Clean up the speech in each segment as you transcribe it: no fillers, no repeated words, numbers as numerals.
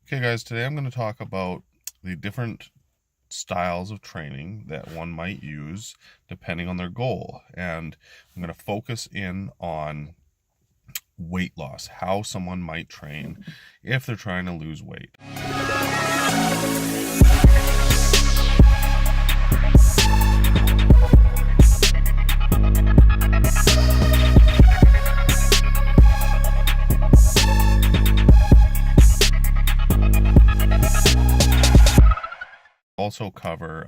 Okay, guys, today I'm going to talk about the different styles of training that one might use depending on their goal. And I'm going to focus in on weight loss, how someone might train if they're trying to lose weight. Also cover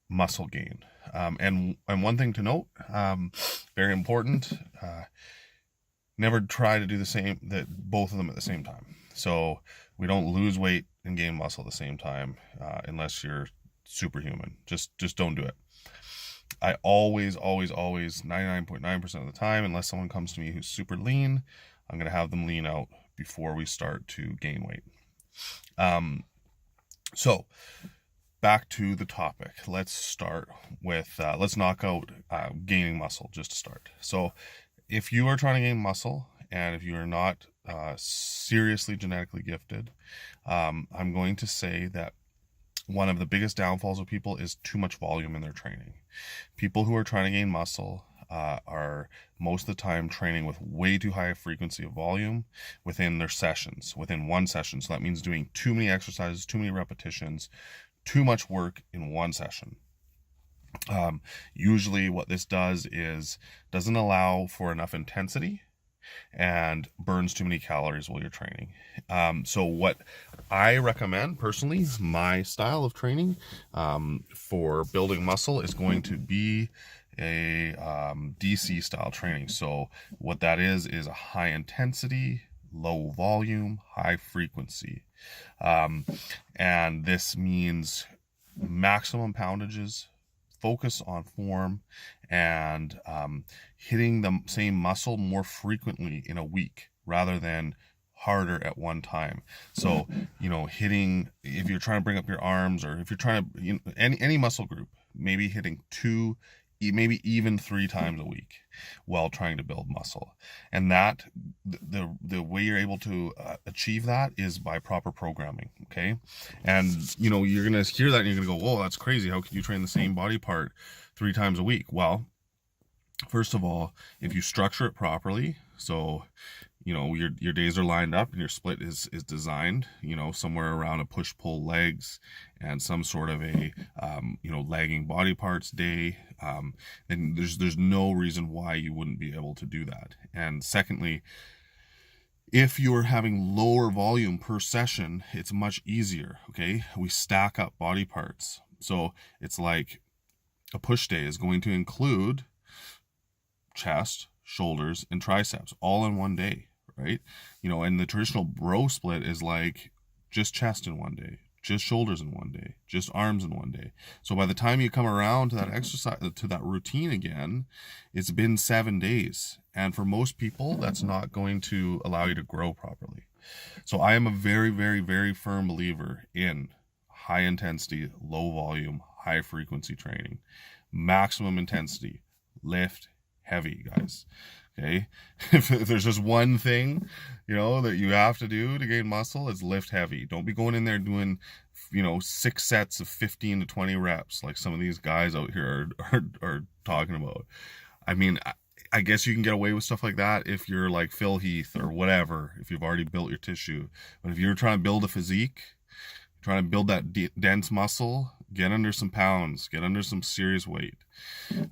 muscle gain. And one thing to note, very important, never try to do both of them at the same time. So we don't lose weight and gain muscle at the same time unless you're superhuman. Just don't do it. I always, 99.9% of the time, unless someone comes to me who's super lean, I'm going to have them lean out before we start to gain weight. So back to the topic. Let's start with, let's knock out gaining muscle just to start. So if you are trying to gain muscle and if you are not seriously genetically gifted, I'm going to say that one of the biggest downfalls of people is too much volume in their training. People who are trying to gain muscle are most of the time training with way too high a frequency of volume within their sessions, within one session. So that means doing too many exercises, too many repetitions, too much work in one session. Usually what this does is doesn't allow for enough intensity and burns too many calories while you're training. So what I recommend personally, my style of training for building muscle is going to be a DC style training. So what that is a high intensity, low volume, high frequency. And this means maximum poundages, focus on form, and hitting the same muscle more frequently in a week rather than harder at one time. So, hitting, if you're trying to bring up your arms, or if you're trying to, any muscle group, maybe hitting two, maybe even three times a week while trying to build muscle. And that the way you're able to achieve that is by proper programming. Okay. And you're gonna hear that and you're gonna go, whoa, that's crazy, how can you train the same body part three times a week? Well, first of all, if you structure it properly, so your days are lined up and your split is designed, somewhere around a push-pull legs and some sort of a lagging body parts day, then there's no reason why you wouldn't be able to do that. And secondly, if you're having lower volume per session, it's much easier. Okay, we stack up body parts, so it's like a push day is going to include chest, shoulders, and triceps all in one day, right? And the traditional bro split is like just chest in one day, just shoulders in one day, just arms in one day. So by the time you come around to that exercise, to that routine again, it's been 7 days. And for most people, that's not going to allow you to grow properly. So I am a very, very, very firm believer in high intensity, low volume, high frequency training. Maximum intensity, lift heavy, guys. Okay, if there's just one thing that you have to do to gain muscle, is lift heavy. Don't be going in there doing 6 sets of 15 to 20 reps like some of these guys out here are talking about. I mean, I guess you can get away with stuff like that if you're like Phil Heath or whatever, if you've already built your tissue. But if you're trying to build a physique, trying to build that dense muscle, get under some pounds, get under some serious weight.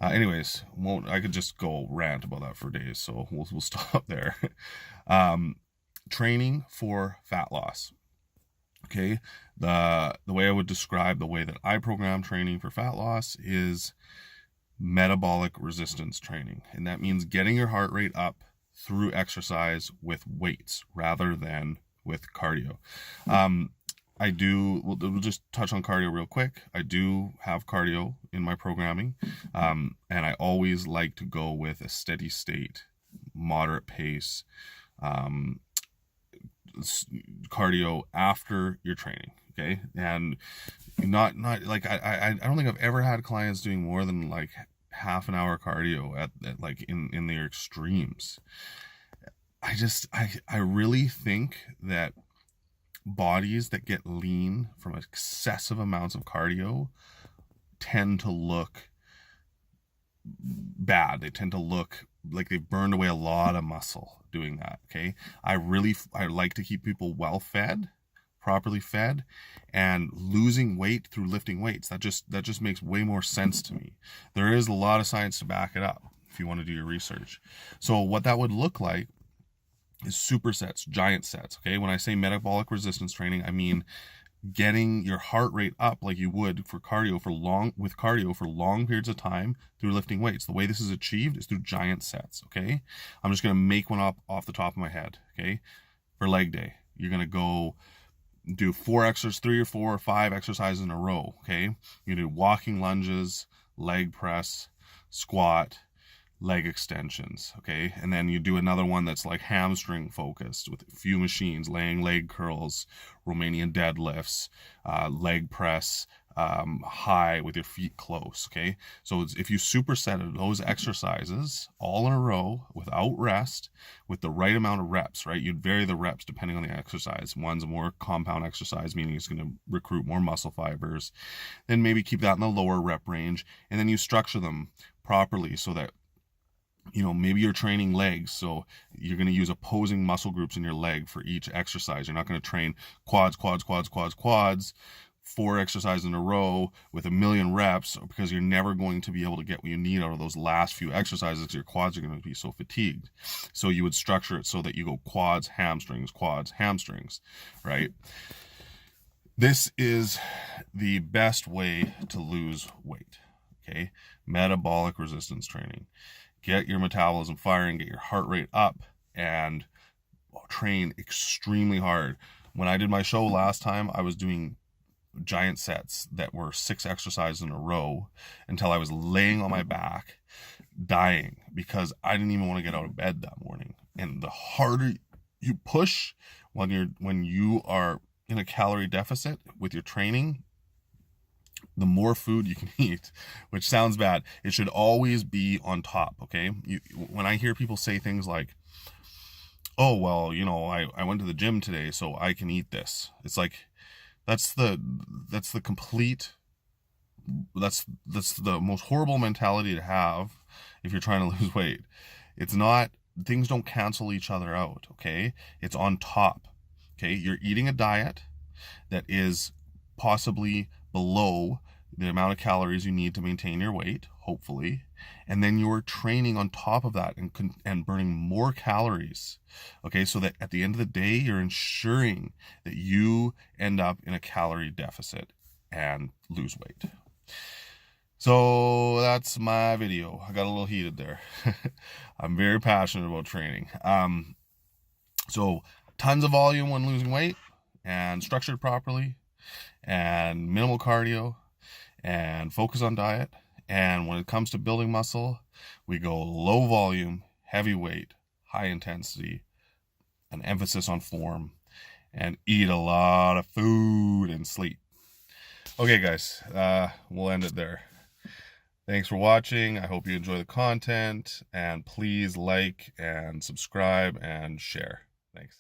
Anyways, I could just go rant about that for days, so we'll stop there. Training for fat loss. Okay, the way I would describe the way that I program training for fat loss is metabolic resistance training, and that means getting your heart rate up through exercise with weights rather than with cardio. We'll just touch on cardio real quick. I do have cardio in my programming, and I always like to go with a steady state, moderate pace cardio after your training. Okay, and not like I don't think I've ever had clients doing more than like half an hour cardio at like in their extremes. I really think that bodies that get lean from excessive amounts of cardio tend to look bad. They tend to look like they've burned away a lot of muscle doing that. Okay. I like to keep people well fed, properly fed, and losing weight through lifting weights. That just makes way more sense to me. There is a lot of science to back it up if you want to do your research. So what that would look like is supersets, giant sets. Okay. When I say metabolic resistance training, I mean getting your heart rate up like you would for cardio for long periods of time through lifting weights. The way this is achieved is through giant sets. Okay. I'm just going to make one up off the top of my head. Okay. For leg day, you're going to go do 3 or 4 or 5 exercises in a row. Okay. You do walking lunges, leg press, squat, leg extensions. Okay. And then you do another one that's like hamstring focused with a few machines, laying leg curls, Romanian deadlifts, leg press, high with your feet close. Okay. So if you superset those exercises all in a row without rest, with the right amount of reps, right? You'd vary the reps depending on the exercise. One's a more compound exercise, meaning it's going to recruit more muscle fibers. Then maybe keep that in the lower rep range. And then you structure them properly so that, you know, maybe you're training legs, so you're going to use opposing muscle groups in your leg for each exercise. You're not going to train quads, 4 exercises in a row with 1,000,000 reps, because you're never going to be able to get what you need out of those last few exercises because your quads are going to be so fatigued. So you would structure it so that you go quads, hamstrings, right? This is the best way to lose weight, okay? Metabolic resistance training. Get your metabolism firing, get your heart rate up, and train extremely hard. When I did my show last time, I was doing giant sets that were 6 exercises in a row until I was laying on my back, dying, because I didn't even want to get out of bed that morning. And the harder you push when you are in a calorie deficit with your training, the more food you can eat, which sounds bad. It should always be on top, okay? When I hear people say things like, oh, well, you know, I went to the gym today, so I can eat this. It's like, that's the most horrible mentality to have if you're trying to lose weight. It's not, things don't cancel each other out, okay? It's on top, okay? You're eating a diet that is possibly below the amount of calories you need to maintain your weight, hopefully, and then you're training on top of that and burning more calories, okay, so that at the end of the day you're ensuring that you end up in a calorie deficit and lose weight. So that's my video. I got a little heated there. I'm very passionate about training. So tons of volume when losing weight, and structured properly, and minimal cardio, and focus on diet. And when it comes to building muscle, we go low volume, heavy weight, high intensity, an emphasis on form, and eat a lot of food and sleep. Okay, guys, we'll end it there. Thanks for watching. I hope you enjoy the content, and please like and subscribe and share. Thanks.